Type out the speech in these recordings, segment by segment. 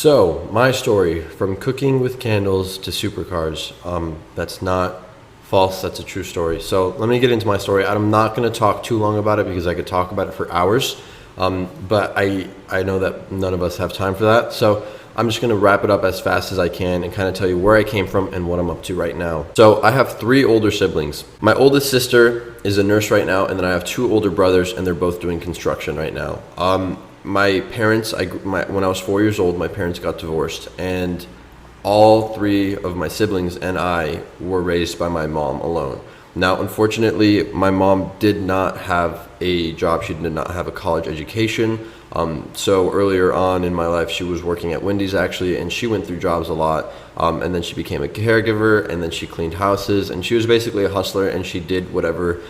So, my story from cooking with candles to supercars. That's not false, that's a true story. So, let me get into my story. I'm not going to talk too long about it because I could talk about it for hours. But I know that none of us have time for that. So, I'm just going to wrap it up as fast as I can and kind of tell you where I came from and what I'm up to right now. So, I have 3 older siblings. My oldest sister is a nurse right now, and then I have 2 older brothers, and they're both doing construction right now. My parents, when I was 4 years old, my parents got divorced, and all 3 of my siblings and I were raised by my mom alone. Now, unfortunately, my mom did not have a job. She did not have a college education. So earlier on in my life, she was working at Wendy's actually, and she went through jobs a lot. And then she became a caregiver, and then she cleaned houses, and she was basically a hustler, and she did whatever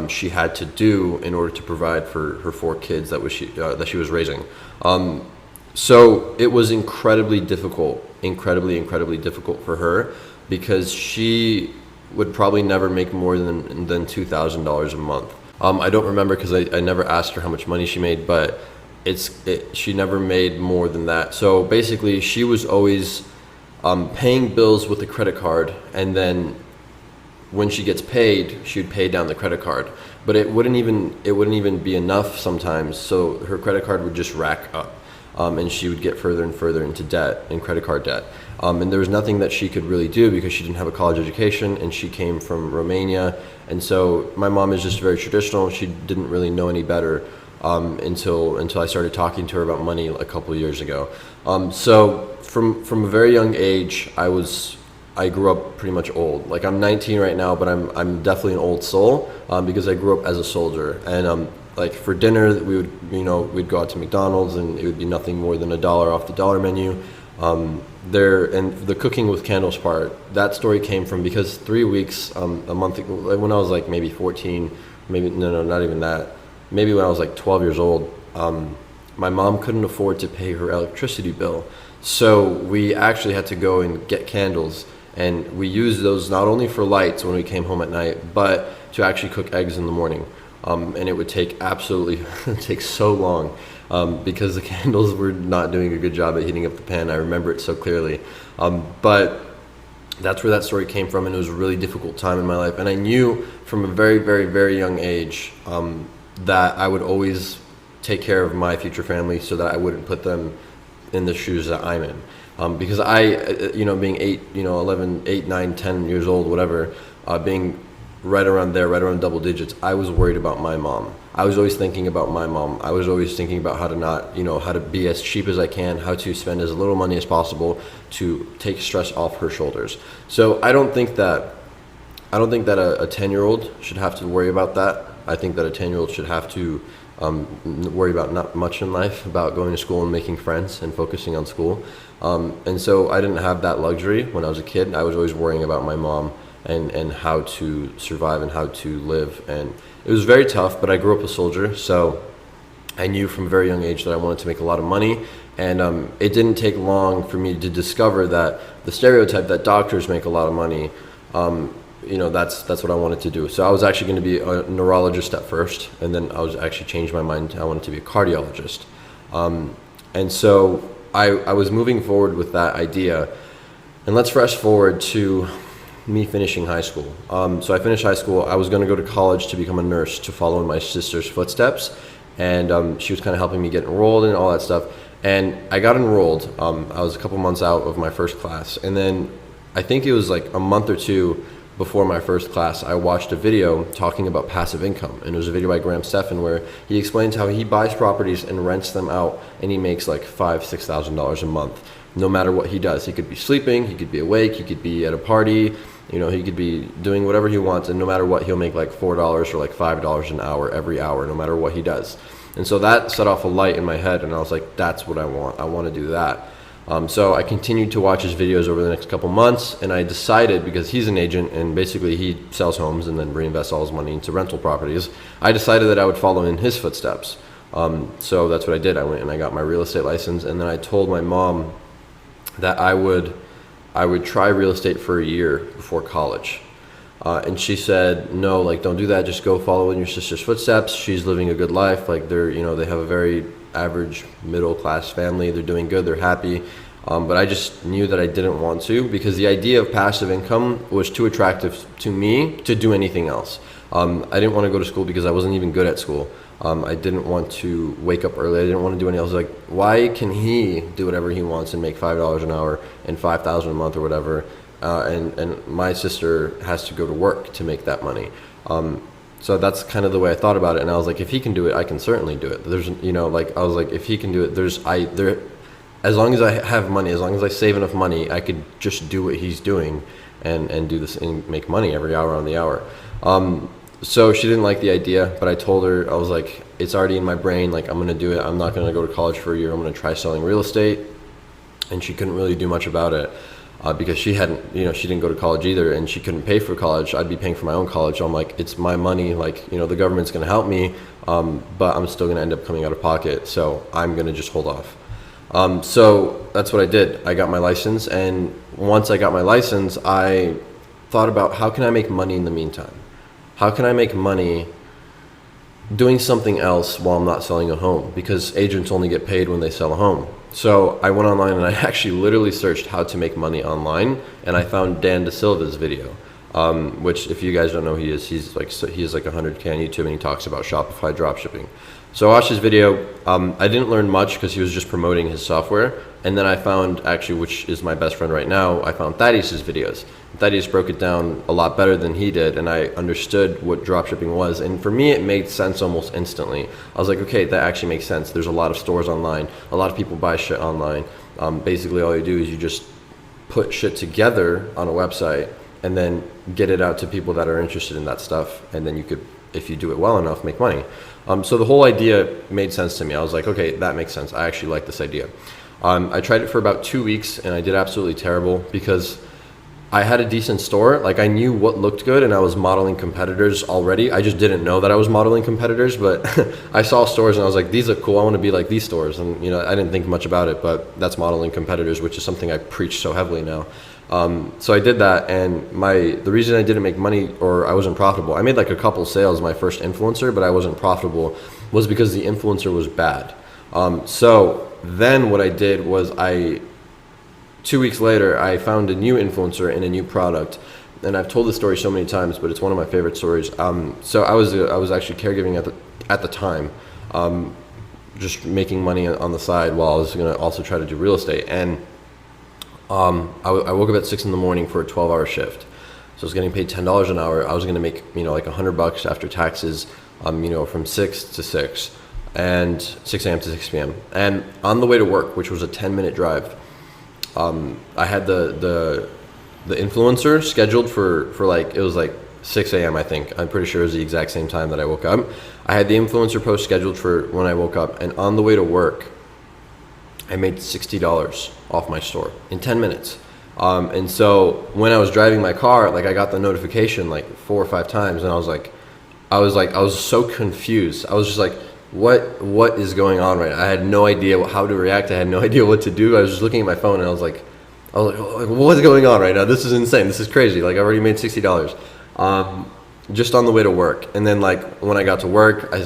she had to do in order to provide for her 4 kids that she was raising. So it was incredibly difficult for her because she would probably never make more than $2,000 a month. I don't remember because I never asked her how much money she made, but she never made more than that. So basically, she was always paying bills with a credit card, and then when she gets paid, she'd pay down the credit card. But it wouldn't even be enough sometimes. So her credit card would just rack up, and she would get further and further into debt, in credit card debt. And there was nothing that she could really do because she didn't have a college education, and she came from Romania. And so my mom is just very traditional. She didn't really know any better until I started talking to her about money a couple of years ago. So from a very young age, I grew up pretty much old. Like, I'm 19 right now, but I'm definitely an old soul because I grew up as a soldier. And like for dinner, we'd go out to McDonald's, and it would be nothing more than $1 off the dollar menu. And the cooking with candles part, that story came from because 3 weeks a month ago, like when I was like maybe 14, not even that, maybe when I was like 12 years old, my mom couldn't afford to pay her electricity bill, so we actually had to go and get candles, and we used those not only for lights when we came home at night, but to actually cook eggs in the morning. And it would take take so long because the candles were not doing a good job at heating up the pan. I remember it so clearly. But that's where that story came from, and it was a really difficult time in my life. And I knew from a very, very, very young age that I would always take care of my future family so that I wouldn't put them in the shoes that I'm in. Because being 8, 9, 10 years old, whatever, being right around double digits, I was worried about my mom. I was always thinking about my mom. I was always thinking about how to be as cheap as I can, how to spend as little money as possible to take stress off her shoulders. So I don't think that a 10-year-old should have to worry about that. I think that a 10-year-old should have to worry about not much in life, about going to school and making friends and focusing on school. And so I didn't have that luxury when I was a kid. I was always worrying about my mom and how to survive and how to live. And it was very tough, but I grew up a soldier, so I knew from a very young age that I wanted to make a lot of money. And it didn't take long for me to discover that the stereotype that doctors make a lot of money, that's what I wanted to do. So I was actually going to be a neurologist at first, and then I was actually changed my mind. I wanted to be a cardiologist. And so I was moving forward with that idea. And let's fast forward to me finishing high school. So I finished high school. I was going to go to college to become a nurse, to follow in my sister's footsteps. And she was kind of helping me get enrolled and all that stuff. And I got enrolled. I was a couple months out of my first class. And then I think it was like a month or 2 before my first class, I watched a video talking about passive income. And it was a video by Graham Stephan where he explains how he buys properties and rents them out, and he makes like $5,000-$6,000 a month, no matter what he does. He could be sleeping, he could be awake, he could be at a party, he could be doing whatever he wants, and no matter what, he'll make like $4 or like $5 an hour every hour, no matter what he does. And so that set off a light in my head, and I was like, that's what I want. I want to do that. So I continued to watch his videos over the next couple months, and I decided, because he's an agent and basically he sells homes and then reinvests all his money into rental properties, I decided that I would follow in his footsteps. So that's what I did. I went and I got my real estate license, and then I told my mom that I would try real estate for a year before college. And she said, no, like, don't do that. Just go follow in your sister's footsteps. She's living a good life. Like, they have a very average middle class family. They're doing good. They're happy. But I just knew that I didn't want to, because the idea of passive income was too attractive to me to do anything else. I didn't want to go to school because I wasn't even good at school. I didn't want to wake up early. I didn't want to do anything else. Like, why can he do whatever he wants and make $5 an hour and $5,000 a month or whatever, and my sister has to go to work to make that money? So that's kind of the way I thought about it. And I was like, if he can do it, I can certainly do it. There's, like, I was like, if he can do it, as long as I have money, as long as I save enough money, I could just do what he's doing and do this and make money every hour on the hour. So she didn't like the idea, but I told her, I was like, it's already in my brain. Like, I'm going to do it. I'm not going to go to college for a year. I'm going to try selling real estate. And she couldn't really do much about it. Because she didn't go to college either, and she couldn't pay for college. I'd be paying for my own college. So I'm like, it's my money. Like, the government's going to help me, but I'm still going to end up coming out of pocket. So I'm going to just hold off. So that's what I did. I got my license, and once I got my license, I thought about, how can I make money in the meantime? How can I make money doing something else while I'm not selling a home? Because agents only get paid when they sell a home. So I went online and I actually literally searched how to make money online, and I found Dan DeSilva's video, which, if you guys don't know who he is, he has like 100K on YouTube, and he talks about Shopify dropshipping. So I watched his video. I didn't learn much because he was just promoting his software. And then I found, actually, which is my best friend right now, I found Thaddeus's videos. Thaddeus broke it down a lot better than he did, and I understood what dropshipping was. And for me, it made sense almost instantly. I was like, okay, that actually makes sense. There's a lot of stores online. A lot of people buy shit online. Basically, all you do is you just put shit together on a website and then get it out to people that are interested in that stuff. And then you could, if you do it well enough, make money. So the whole idea made sense to me. I was like, okay, that makes sense. I actually like this idea. I tried it for about 2 weeks, and I did absolutely terrible because I had a decent store. Like, I knew what looked good, and I was modeling competitors already. I just didn't know that I was modeling competitors, but I saw stores and I was like, these look cool. I want to be like these stores. And, I didn't think much about it, but that's modeling competitors, which is something I preach so heavily now. So I did that, and the reason I didn't make money, or I wasn't profitable, I made like a couple sales my first influencer, but I wasn't profitable, was because the influencer was bad. So then what I did was 2 weeks later, I found a new influencer and a new product. And I've told this story so many times, but it's one of my favorite stories. So I was actually caregiving at the time, just making money on the side while I was going to also try to do real estate. And I woke up at 6 a.m. for a 12-hour shift. So I was getting paid $10 an hour. I was going to make, like $100 after taxes, from 6 to 6. And 6 a.m. to 6 p.m. And on the way to work, which was a 10-minute drive, I had the influencer scheduled for like, it was like 6 a.m. I think. I'm pretty sure it was the exact same time that I woke up. I had the influencer post scheduled for when I woke up, and on the way to work, I made $60 off my store in 10 minutes. And so when I was driving my car, like, I got the notification like 4 or 5 times, and I was so confused. I was just like, what is going on right now? I had no idea how to react. I had no idea what to do. I was just looking at my phone, and I was like, what's going on right now? This is insane. This is crazy. Like, I already made $60 just on the way to work. And then, like, when I got to work, I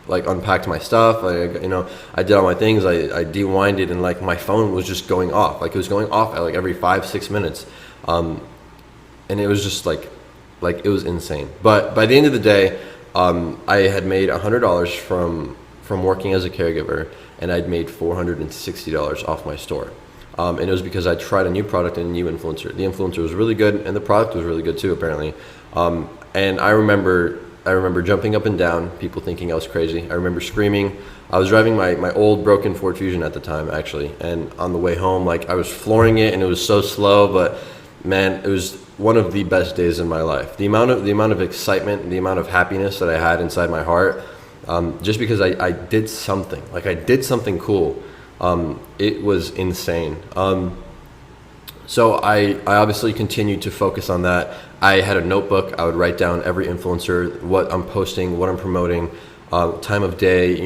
like unpacked my stuff. I did all my things. I de-winded, and like my phone was just going off. Like, it was going off at like every 5-6 minutes, and it was just like it was insane. But by the end of the day, I had made $100 from working as a caregiver, and I'd made $460 off my store. And it was because I tried a new product and a new influencer. The influencer was really good, and the product was really good too, apparently. And I remember jumping up and down, people thinking I was crazy. I remember screaming. I was driving my old broken Ford Fusion at the time, actually. And on the way home, like, I was flooring it, and it was so slow, but man, it was one of the best days in my life. The amount of excitement, the amount of happiness that I had inside my heart, just because I did something. Like, I did something cool. It was insane. So I obviously continued to focus on that. I had a notebook. I would write down every influencer, what I'm posting, what I'm promoting, time of day,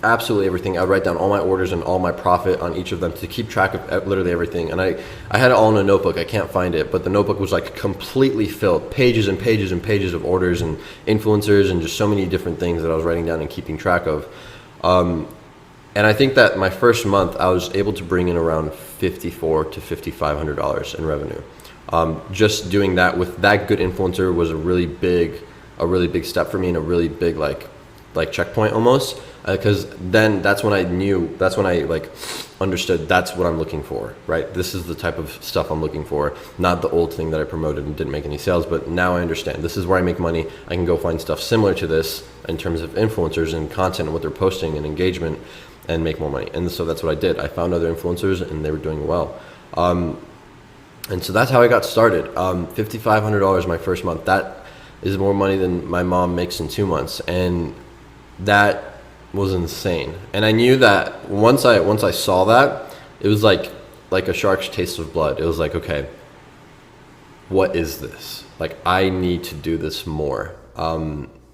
absolutely everything. I would write down all my orders and all my profit on each of them to keep track of literally everything. And I had it all in a notebook. I can't find it, but the notebook was like completely filled, pages and pages and pages of orders and influencers and just so many different things that I was writing down and keeping track of. And I think that my first month, I was able to bring in around $5,400 to $5,500 in revenue. Just doing that with that good influencer was a really big step for me, and a really big like checkpoint almost. Because then that's when I like understood that's what I'm looking for, right? This is the type of stuff I'm looking for, not the old thing that I promoted and didn't make any sales. But now I understand this is where I make money. I can go find stuff similar to this in terms of influencers and content and what they're posting and engagement, and make more money. And so that's what I did. I found other influencers and they were doing well. And so that's how I got started. $5,500 my first month. That is more money than my mom makes in 2 months. And that was insane. And I knew that once I saw that, it was like a shark's taste of blood. It was like, okay, what is this? Like, I need to do this more.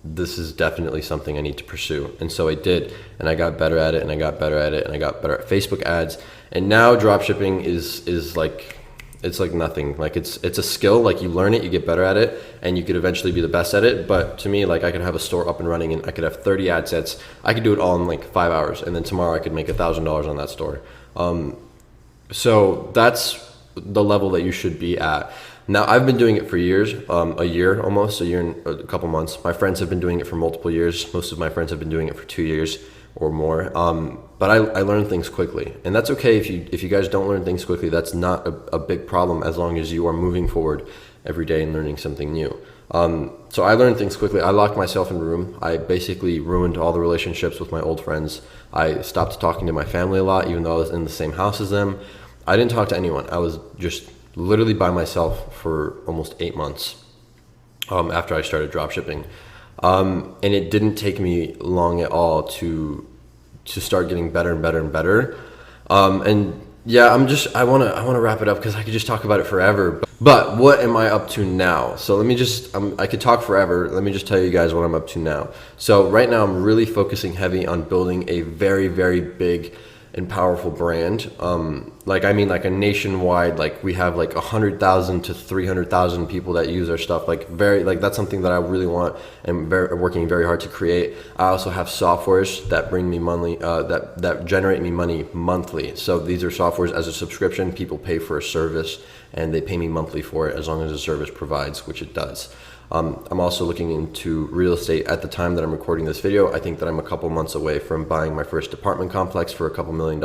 This is definitely something I need to pursue. And so I did, and I got better at it, and I got better at it, and I got better at Facebook ads. And now dropshipping is like, it's like nothing. Like it's a skill. Like, you learn it, you get better at it, and you could eventually be the best at it. But to me, like, I could have a store up and running, and I could have 30 ad sets. I could do it all in like 5 hours, and then tomorrow I could make $1,000 on that store. So that's the level that you should be at. Now, I've been doing it for years, a year and a couple months. My friends have been doing it for multiple years. Most of my friends have been doing it for 2 years or more. But I learn things quickly, and that's okay. If you guys don't learn things quickly, that's not a big problem, as long as you are moving forward every day and learning something new. So I learned things quickly. I locked myself in a room. I basically ruined all the relationships with my old friends. I stopped talking to my family a lot, even though I was in the same house as them. I didn't talk to anyone. I was just literally by myself for almost 8 months after I started dropshipping. And it didn't take me long at all to start getting better and better and better. And yeah, I want to wrap it up because I could just talk about it forever. But what am I up to now? So let me just, I could talk forever. Let me just tell you guys what I'm up to now. So right now I'm really focusing heavy on building a very, very big and powerful brand. Like a nationwide, like we have like 100,000 to 300,000 people that use our stuff. Like that's something that I really want and working very hard to create. I also have softwares that bring me money, that generate me money monthly. So these are softwares as a subscription. People pay for a service and they pay me monthly for it as long as the service provides, which it does. I'm also looking into real estate. At the time that I'm recording this video, I think that I'm a couple months away from buying my first apartment complex for a couple $1 million.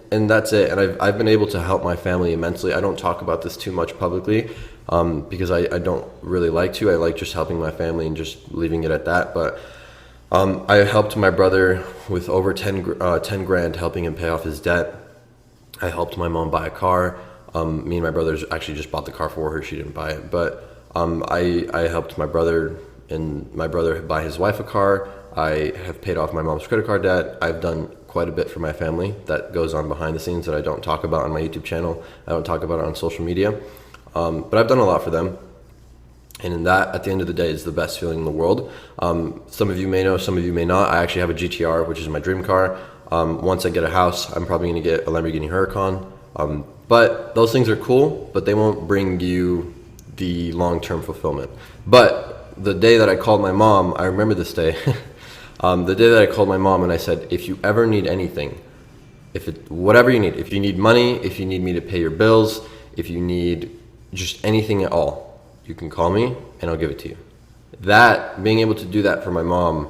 And that's it. And I've been able to help my family immensely. I don't talk about this too much publicly because I don't really like to. I like just helping my family and just leaving it at that. But I helped my brother with over 10 grand, helping him pay off his debt. I helped my mom buy a car. Me and my brothers actually just bought the car for her. She didn't buy it, but I helped my brother buy his wife a car. I have paid off my mom's credit card debt. I've done quite a bit for my family that goes on behind the scenes that I don't talk about on my YouTube channel. I don't talk about it on social media, but I've done a lot for them. And that, at the end of the day, is the best feeling in the world. Some of you may know, some of you may not. I actually have a GTR, which is my dream car. Once I get a house, I'm probably going to get a Lamborghini Huracan. But those things are cool, but they won't bring you the long-term fulfillment. But the day that I called my mom, I remember this day, the day that I called my mom and I said, if you ever need anything, whatever you need, if you need money, if you need me to pay your bills, if you need just anything at all, you can call me and I'll give it to you. Being able to do that for my mom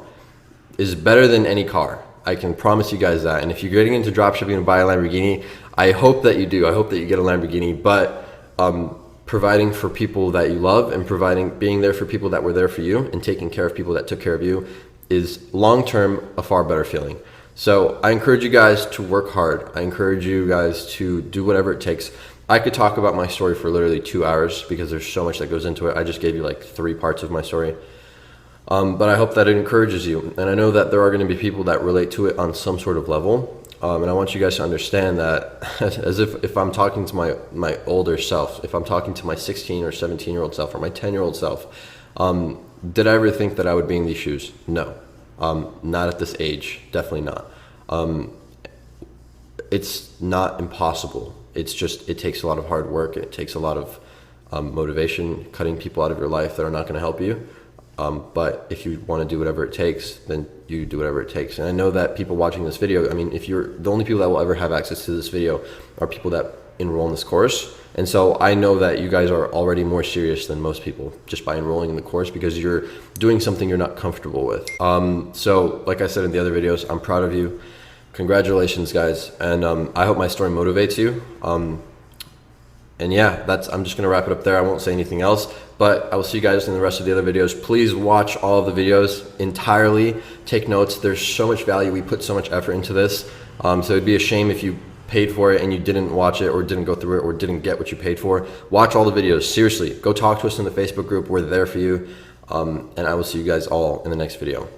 is better than any car. I can promise you guys that. And if you're getting into dropshipping and buy a Lamborghini, I hope that you do. I hope that you get a Lamborghini. But providing for people that you love and being there for people that were there for you and taking care of people that took care of you is long-term a far better feeling. So I encourage you guys to work hard. I encourage you guys to do whatever it takes. I could talk about my story for literally 2 hours because there's so much that goes into it. I just gave you like 3 parts of my story. But I hope that it encourages you. And I know that there are going to be people that relate to it on some sort of level. And I want you guys to understand that as if I'm talking to my older self, if I'm talking to my 16 or 17-year-old self or my 10-year-old self, did I ever think that I would be in these shoes? No. Not at this age. Definitely not. It's not impossible. It's just, it takes a lot of hard work. It takes a lot of motivation, cutting people out of your life that are not going to help you. But if you want to do whatever it takes, then you do whatever it takes. And I know that people watching this video, I mean, if you're the only people that will ever have access to this video are people that enroll in this course. And so I know that you guys are already more serious than most people just by enrolling in the course, because you're doing something you're not comfortable with. So like I said in the other videos, I'm proud of you. Congratulations, guys. And I hope my story motivates you. And yeah, I'm just gonna wrap it up there. I won't say anything else, but I will see you guys in the rest of the other videos. Please watch all of the videos entirely. Take notes. There's so much value. We put so much effort into this. So it'd be a shame if you paid for it and you didn't watch it, or didn't go through it, or didn't get what you paid for. Watch all the videos. Seriously, go talk to us in the Facebook group. We're there for you. And I will see you guys all in the next video.